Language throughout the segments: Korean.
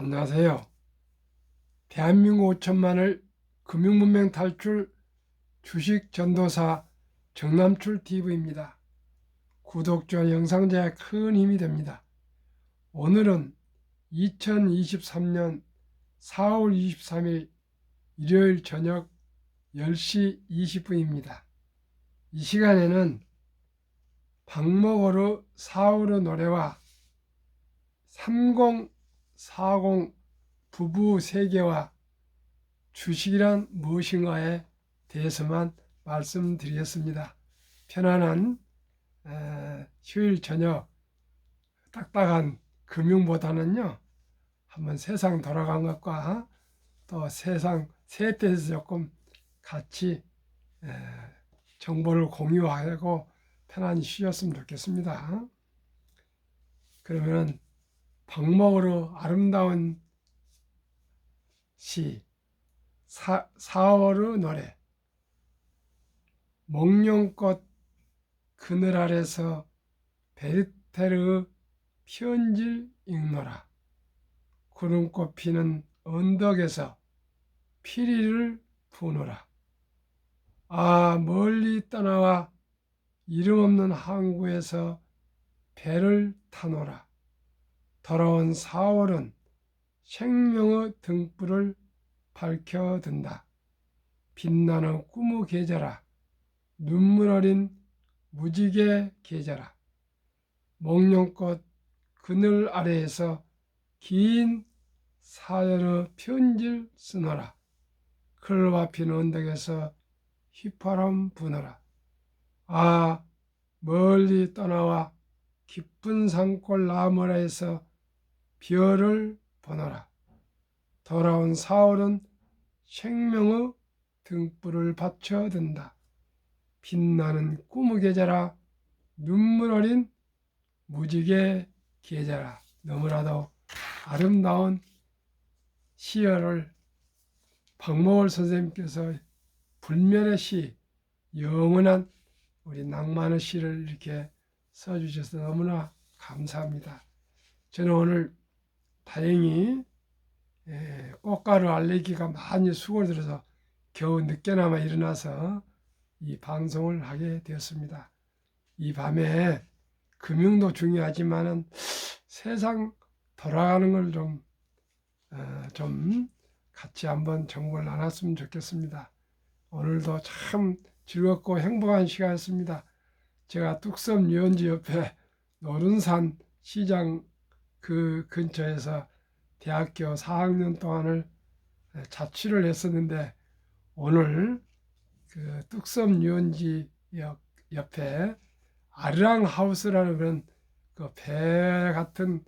안녕하세요. 대한민국 5천만을 금융문맹 탈출 주식 전도사 정남출 TV입니다. 구독과 영상 제작에 큰 힘이 됩니다. 오늘은 2023년 4월 23일 일요일 저녁 10시 20분입니다. 이 시간에는 박목월의 4월의 노래와 3040 부부 세계와 주식이란 무엇인가에 대해서만 말씀드리겠습니다. 편안한 휴일 저녁 딱딱한 금융보다는요, 한번 세상 돌아간 것과 또 세상 세태에서 조금 같이 정보를 공유하고 편안히 쉬었으면 좋겠습니다. 그러면 박목으로 아름다운 시 4월의 노래. 몽룡꽃 그늘 아래서 베르테르의 편지를 읽노라. 구름꽃 피는 언덕에서 피리를 부노라. 아, 멀리 떠나와 이름 없는 항구에서 배를 타노라. 돌아온 4월은 생명의 등불을 밝혀든다. 빛나는 꿈의 계절아, 눈물 어린 무지개 계절아. 몽룡꽃 그늘 아래에서 긴 사연의 편지를 쓰노라. 클로바 피는 언덕에서 휘파람 부노라. 아, 멀리 떠나와 깊은 산골 나무라에서 별을 보노라. 돌아온 4월은 생명의 등불을 받쳐든다. 빛나는 꿈의 계절아, 눈물 어린 무지개 계절아. 너무나도 아름다운 시어를 박목월 선생님께서 불멸의 시, 영원한 우리 낭만의 시를 이렇게 써주셔서 너무나 감사합니다. 저는 오늘 다행히 꽃가루 알레르기가 많이 수고들어서 겨우 늦게나마 일어나서 이 방송을 하게 되었습니다. 이 밤에 금융도 중요하지만은 세상 돌아가는 걸 좀 같이 한번 정보를 나눴으면 좋겠습니다. 오늘도 참 즐겁고 행복한 시간이었습니다. 제가 뚝섬 유원지 옆에 노른산 시장 그 근처에서 대학교 4학년 동안을 자취를 했었는데, 오늘 그 뚝섬 유원지 옆에 아르랑 하우스라는 그런 그 배 같은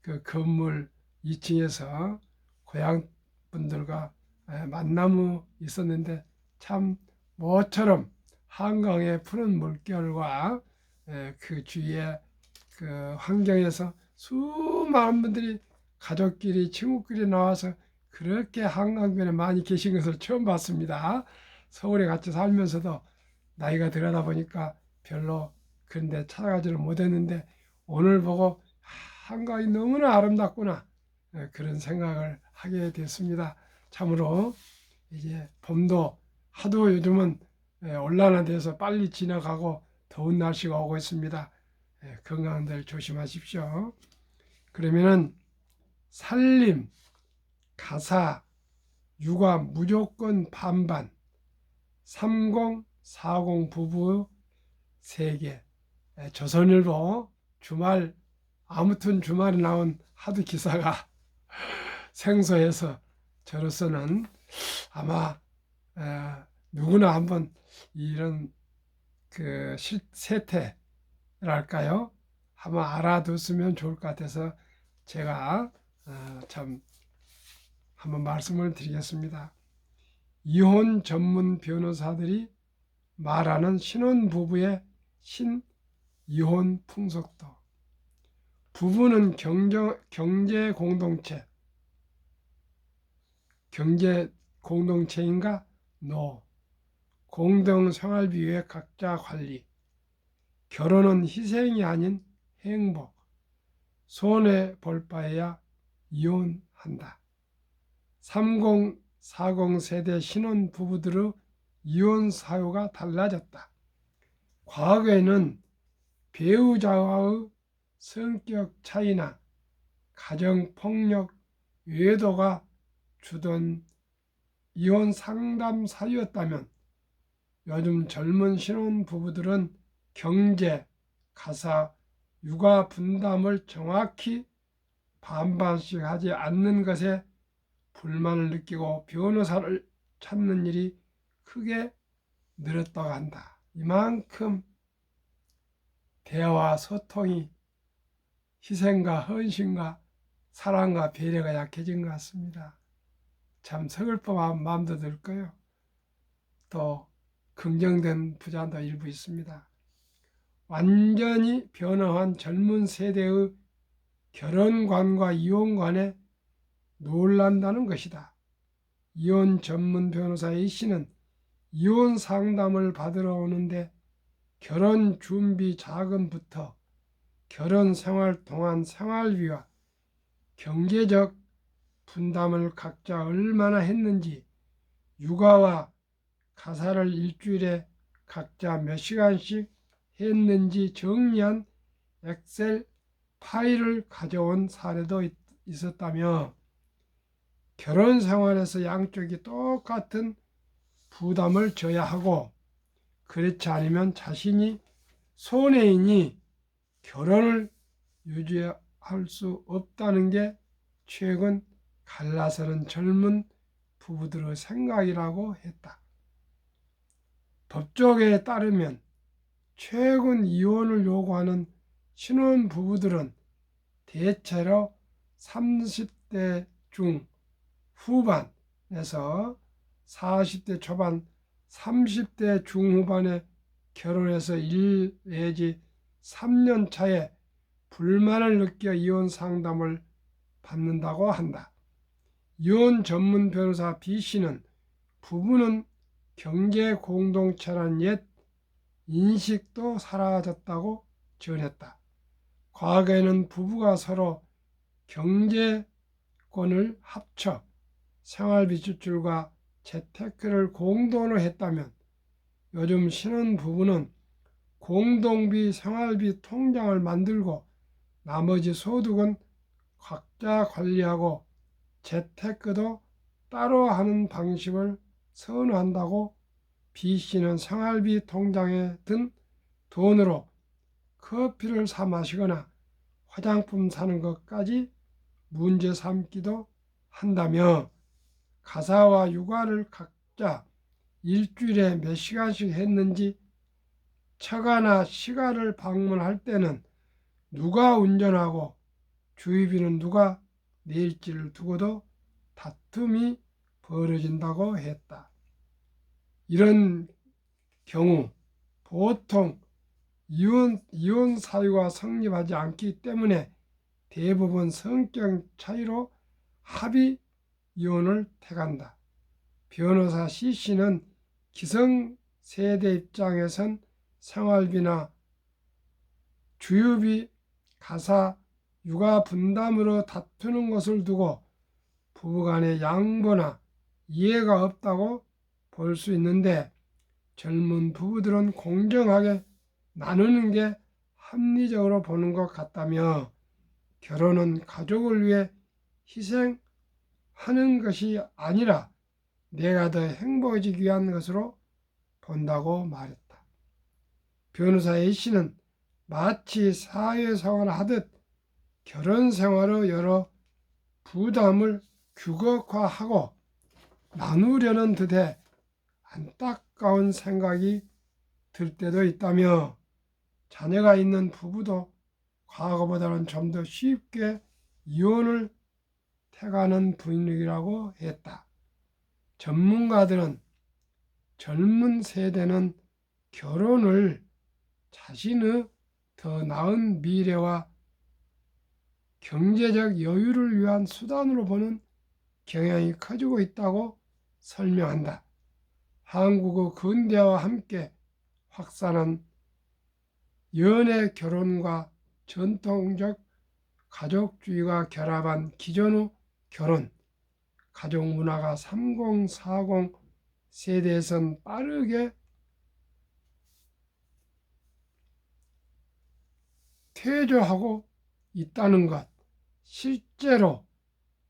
그 건물 2층에서 고향 분들과 만남이 있었는데, 참 모처럼 한강의 푸른 물결과 그 주위에 그 환경에서 수많은 분들이 가족끼리 친구끼리 나와서 그렇게 한강변에 많이 계신 것을 처음 봤습니다. 서울에 같이 살면서도 나이가 들어다 보니까 별로 그런 데 찾아가지를 못했는데, 오늘 보고 한강이 너무나 아름답구나, 그런 생각을 하게 됐습니다. 참으로 이제 봄도 하도 요즘은 온난화돼서 빨리 지나가고 더운 날씨가 오고 있습니다. 건강들 조심하십시오. 그러면은 살림, 가사, 육아 무조건 반반, 3040 부부 세계. 조선일보 아무튼 주말에 나온 하도 기사가 생소해서 저로서는 아마 누구나 한번 이런 그 세태랄까요? 한번 알아뒀으면 좋을 것 같아서 제가 참 한번 말씀을 드리겠습니다. 이혼 전문 변호사들이 말하는 신혼부부의 신이혼 풍속도. 부부는 경제 공동체인가? No. 공동 생활비 외 각자 관리. 결혼은 희생이 아닌 행복. 손해 볼 바에야 이혼한다. 30, 40 세대 신혼 부부들의 이혼 사유가 달라졌다. 과거에는 배우자와의 성격 차이나 가정폭력 외도가 주던 이혼 상담 사유였다면 요즘 젊은 신혼 부부들은 경제, 가사, 육아 분담을 정확히 반반씩 하지 않는 것에 불만을 느끼고 변호사를 찾는 일이 크게 늘었다고 한다. 이만큼 대화 소통이 희생과 헌신과 사랑과 배려가 약해진 것 같습니다. 참 서글퍼한 마음도 들고요. 또 긍정된 부자도 일부 있습니다. 완전히 변화한 젊은 세대의 결혼관과 이혼관에 놀란다는 것이다. 이혼 전문 변호사 A씨는 이혼 상담을 받으러 오는데 결혼 준비 자금부터 결혼 생활 동안 생활비와 경제적 분담을 각자 얼마나 했는지, 육아와 가사를 일주일에 각자 몇 시간씩 했는지 정리한 엑셀 파일을 가져온 사례도 있었다며, 결혼 생활에서 양쪽이 똑같은 부담을 져야 하고, 그렇지 않으면 자신이 손해이니 결혼을 유지할 수 없다는 게 최근 갈라서는 젊은 부부들의 생각이라고 했다. 법조계에 따르면 최근 이혼을 요구하는 신혼 부부들은 대체로 30대 중 후반에서 40대 초반, 30대 중후반에 결혼해서 1 내지 3년 차에 불만을 느껴 이혼 상담을 받는다고 한다. 이혼 전문 변호사 B씨는 부부는 경제 공동체란 옛 인식도 사라졌다고 전했다. 과거에는 부부가 서로 경제권을 합쳐 생활비 지출과 재테크를 공동으로 했다면 요즘 신혼부부는 공동비 생활비 통장을 만들고 나머지 소득은 각자 관리하고 재테크도 따로 하는 방식을 선호한다고 B씨는 생활비 통장에 든 돈으로 커피를 사 마시거나 화장품 사는 것까지 문제 삼기도 한다며, 가사와 육아를 각자 일주일에 몇 시간씩 했는지, 처가나 시가를 방문할 때는 누가 운전하고 주유비는 누가 낼지를 두고도 다툼이 벌어진다고 했다. 이런 경우 보통 이혼 사유가 성립하지 않기 때문에 대부분 성격 차이로 합의 이혼을 택한다. 변호사 C씨는 기성세대 입장에선 생활비나 주유비, 가사, 육아 분담으로 다투는 것을 두고 부부간의 양보나 이해가 없다고 볼 수 있는데, 젊은 부부들은 공정하게 나누는 게 합리적으로 보는 것 같다며, 결혼은 가족을 위해 희생하는 것이 아니라 내가 더 행복해지기 위한 것으로 본다고 말했다. 변호사 A씨는 마치 사회생활을 하듯 결혼 생활의 여러 부담을 규격화하고 나누려는 듯해 안타까운 생각이 들 때도 있다며, 자녀가 있는 부부도 과거보다는 좀 더 쉽게 이혼을 택하는 분위기라고 했다. 전문가들은 젊은 세대는 결혼을 자신의 더 나은 미래와 경제적 여유를 위한 수단으로 보는 경향이 커지고 있다고 설명한다. 한국의 근대화와 함께 확산한 연애 결혼과 전통적 가족주의가 결합한 기존의 결혼, 가족 문화가 30, 40 세대에선 빠르게 퇴조하고 있다는 것. 실제로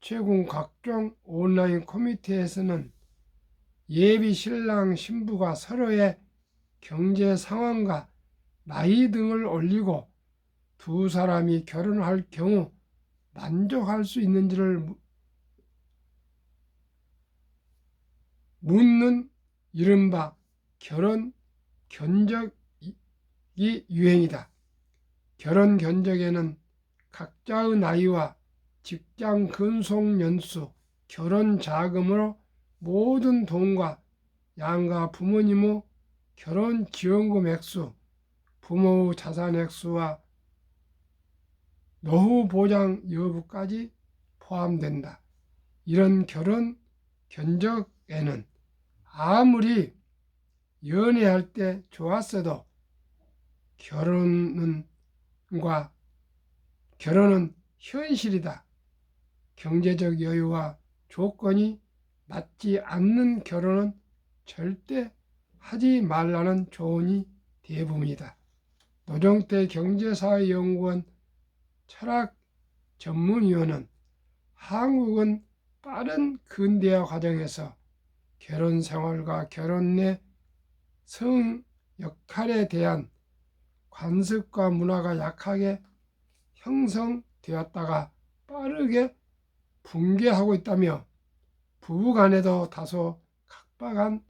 최근 각종 온라인 커뮤니티에서는 예비 신랑 신부가 서로의 경제 상황과 나이 등을 올리고 두 사람이 결혼할 경우 만족할 수 있는지를 묻는 이른바 결혼 견적이 유행이다. 결혼 견적에는 각자의 나이와 직장 근속 연수, 결혼 자금으로 모든 돈과 양가 부모님의 결혼 지원금 액수, 부모의 자산 액수와 노후 보장 여부까지 포함된다. 이런 결혼 견적에는 아무리 연애할 때 좋았어도 결혼은 현실이다. 경제적 여유와 조건이 맞지 않는 결혼은 절대 하지 말라는 조언이 대부분이다. 노정태 경제사회연구원 철학 전문위원은 한국은 빠른 근대화 과정에서 결혼 생활과 결혼 내 성 역할에 대한 관습과 문화가 약하게 형성되었다가 빠르게 붕괴하고 있다며 부부간에도 다소 각박한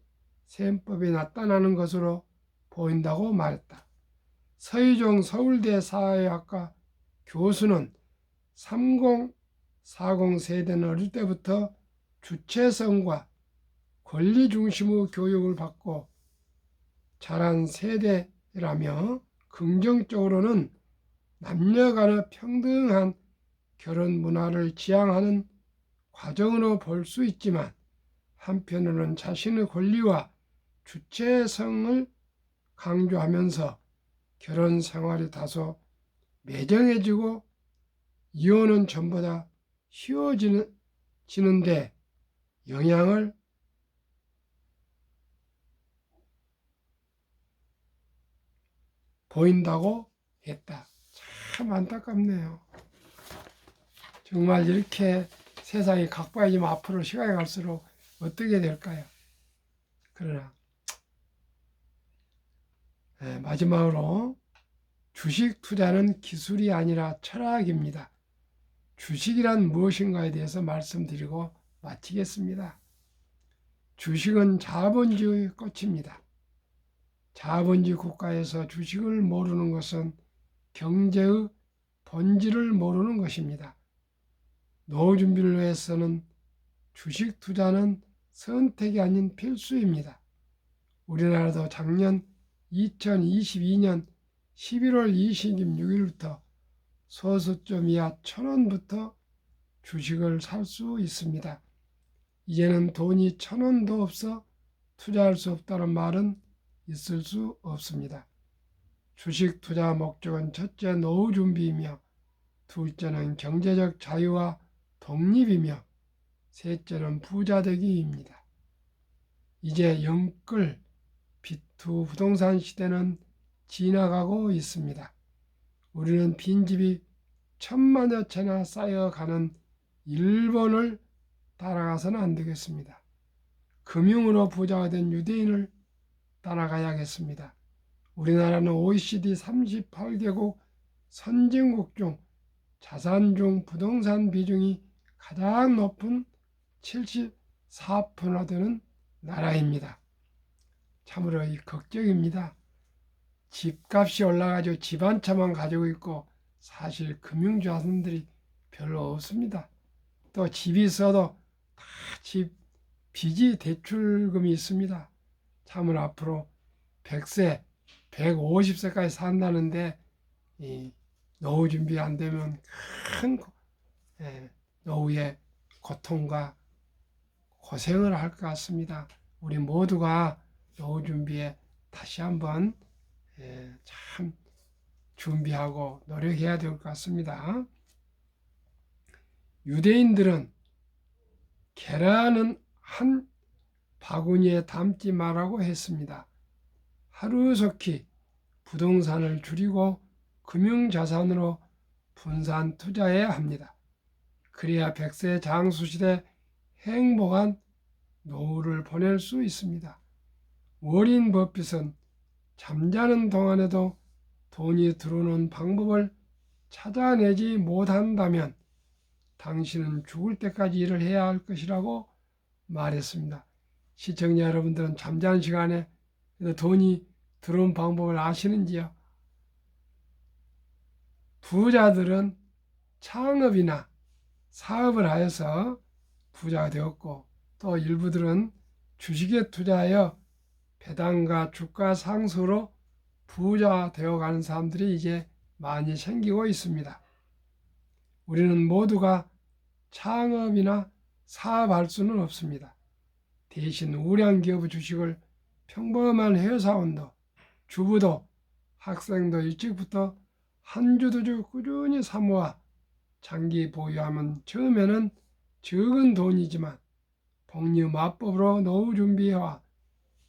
셈법이 나타나는 것으로 보인다고 말했다. 서희종 서울대 사회학과 교수는 30, 40 세대는 어릴 때부터 주체성과 권리 중심의 교육을 받고 자란 세대라며 긍정적으로는 남녀 간의 평등한 결혼 문화를 지향하는 과정으로 볼 수 있지만 한편으로는 자신의 권리와 주체성을 강조하면서 결혼 생활이 다소 매정해지고 이혼은 전보다 쉬워지는데 영향을 보인다고 했다. 참 안타깝네요. 정말 이렇게 세상이 각박해지면 앞으로 시간이 갈수록 어떻게 될까요? 그러나 마지막으로 주식 투자는 기술이 아니라 철학입니다. 주식이란 무엇인가에 대해서 말씀드리고 마치겠습니다. 주식은 자본주의의 꽃입니다. 자본주의 국가에서 주식을 모르는 것은 경제의 본질을 모르는 것입니다. 노후 준비를 위해서는 주식 투자는 선택이 아닌 필수입니다. 우리나라도 작년 2022년 11월 26일부터 소수점 이하 1,000원부터 주식을 살 수 있습니다. 이제는 돈이 1,000원도 없어 투자할 수 없다는 말은 있을 수 없습니다. 주식 투자 목적은 첫째 노후 준비이며 둘째는 경제적 자유와 독립이며 셋째는 부자 되기입니다. 이제 영끌 비투 부동산 시대는 지나가고 있습니다. 우리는 빈집이 1,000만여 채나 쌓여가는 일본을 따라가서는 안 되겠습니다. 금융으로 부자가 된 유대인을 따라가야겠습니다. 우리나라는 OECD 38개국 선진국 중 자산 중 부동산 비중이 가장 높은 74%나 되는 나라입니다. 참으로 걱정입니다. 집값이 올라가지고 집 한 채만 가지고 있고 사실 금융자산들이 별로 없습니다. 또 집이 있어도 다 집 빚이 대출금이 있습니다. 참으로 앞으로 100세, 150세까지 산다는데 노후 준비 안 되면 큰 노후의 고통과 고생을 할 것 같습니다. 우리 모두가 노후 준비에 다시 한번 참 준비하고 노력해야 될 것 같습니다. 유대인들은 계란은 한 바구니에 담지 말라고 했습니다. 하루속히 부동산을 줄이고 금융자산으로 분산 투자해야 합니다. 그래야 100세 장수시대 행복한 노후를 보낼 수 있습니다. 워린 버핏은 잠자는 동안에도 돈이 들어오는 방법을 찾아내지 못한다면 당신은 죽을 때까지 일을 해야 할 것이라고 말했습니다. 시청자 여러분들은 잠자는 시간에 돈이 들어온 방법을 아시는지요? 부자들은 창업이나 사업을 하여서 부자가 되었고, 또 일부들은 주식에 투자하여 배당과 주가 상승으로 부자 되어가는 사람들이 이제 많이 생기고 있습니다. 우리는 모두가 창업이나 사업할 수는 없습니다. 대신 우량 기업의 주식을 평범한 회사원도, 주부도, 학생도 일찍부터 한 주 두 주 꾸준히 사모아 장기 보유하면 처음에는 적은 돈이지만 복리 마법으로 노후 준비와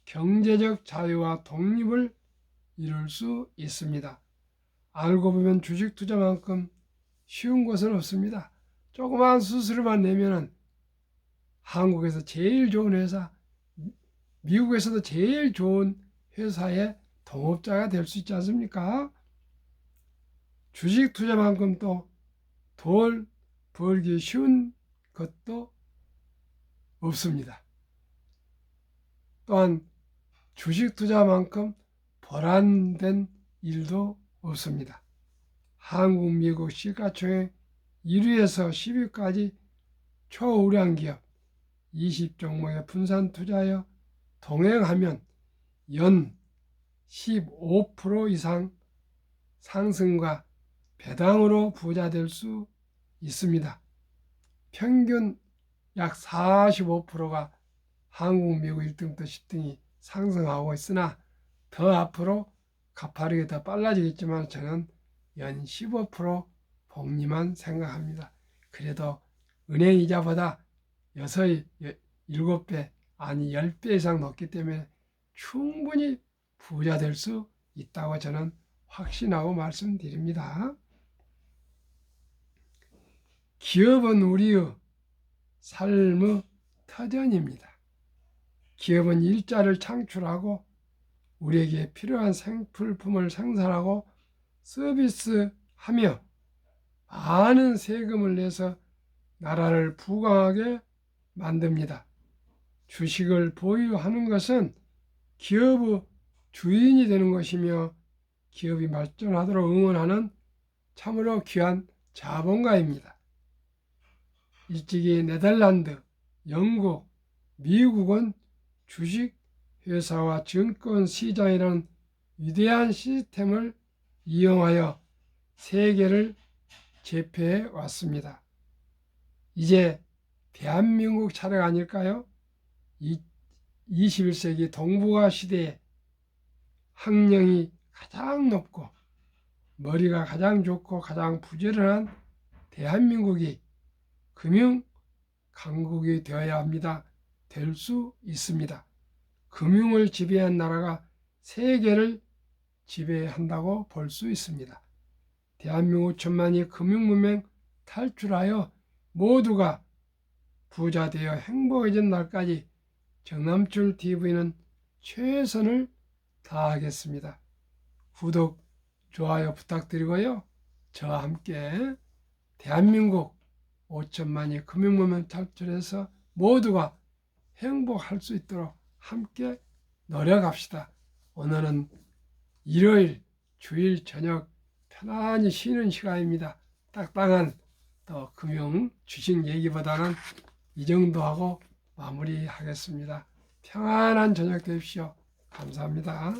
경제적 자유와 독립을 이룰 수 있습니다. 알고 보면 주식 투자만큼 쉬운 것은 없습니다. 조그마한 수수료만 내면은 한국에서 제일 좋은 회사, 미국에서도 제일 좋은 회사의 동업자가 될 수 있지 않습니까? 주식 투자만큼 또 돈 벌기 쉬운 것도 없습니다. 또한 주식 투자만큼 보람된 일도 없습니다. 한국, 미국 시가총액 1위에서 10위까지 초우량 기업 20종목에 분산 투자하여 동행하면 연 15% 이상 상승과 배당으로 부자 될 수 있습니다. 평균 약 45%가 한국, 미국 1등부터 10등이 상승하고 있으나 더 앞으로 가파르게 더 빨라지겠지만 저는 연 15% 복리만 생각합니다. 그래도 은행 이자보다 6, 7배 아니 10배 이상 높기 때문에 충분히 부자 될 수 있다고 저는 확신하고 말씀드립니다. 기업은 우리의 삶의 터전입니다. 기업은 일자를 창출하고 우리에게 필요한 생필품을 생산하고 서비스하며 많은 세금을 내서 나라를 부강하게 만듭니다. 주식을 보유하는 것은 기업의 주인이 되는 것이며 기업이 발전하도록 응원하는 참으로 귀한 자본가입니다. 일찍이 네덜란드, 영국, 미국은 주식회사와 증권시장이라는 위대한 시스템을 이용하여 세계를 제패해 왔습니다. 이제 대한민국 차례가 아닐까요? 21세기 동북아 시대에 학령이 가장 높고 머리가 가장 좋고 가장 부지런한 대한민국이 금융 강국이 되어야 합니다. 될 수 있습니다. 금융을 지배한 나라가 세계를 지배한다고 볼 수 있습니다. 대한민국 천만이 금융문맹 탈출하여 모두가 부자 되어 행복해진 날까지 정남출 TV는 최선을 다하겠습니다. 구독, 좋아요 부탁드리고요. 저와 함께 대한민국 5천만이 금융문맹 탈출해서 모두가 행복할 수 있도록 함께 노력합시다. 오늘은 일요일 주일 저녁 편안히 쉬는 시간입니다. 딱딱한 또 금융 주식 얘기보다는 이 정도 하고 마무리하겠습니다. 평안한 저녁 되십시오. 감사합니다.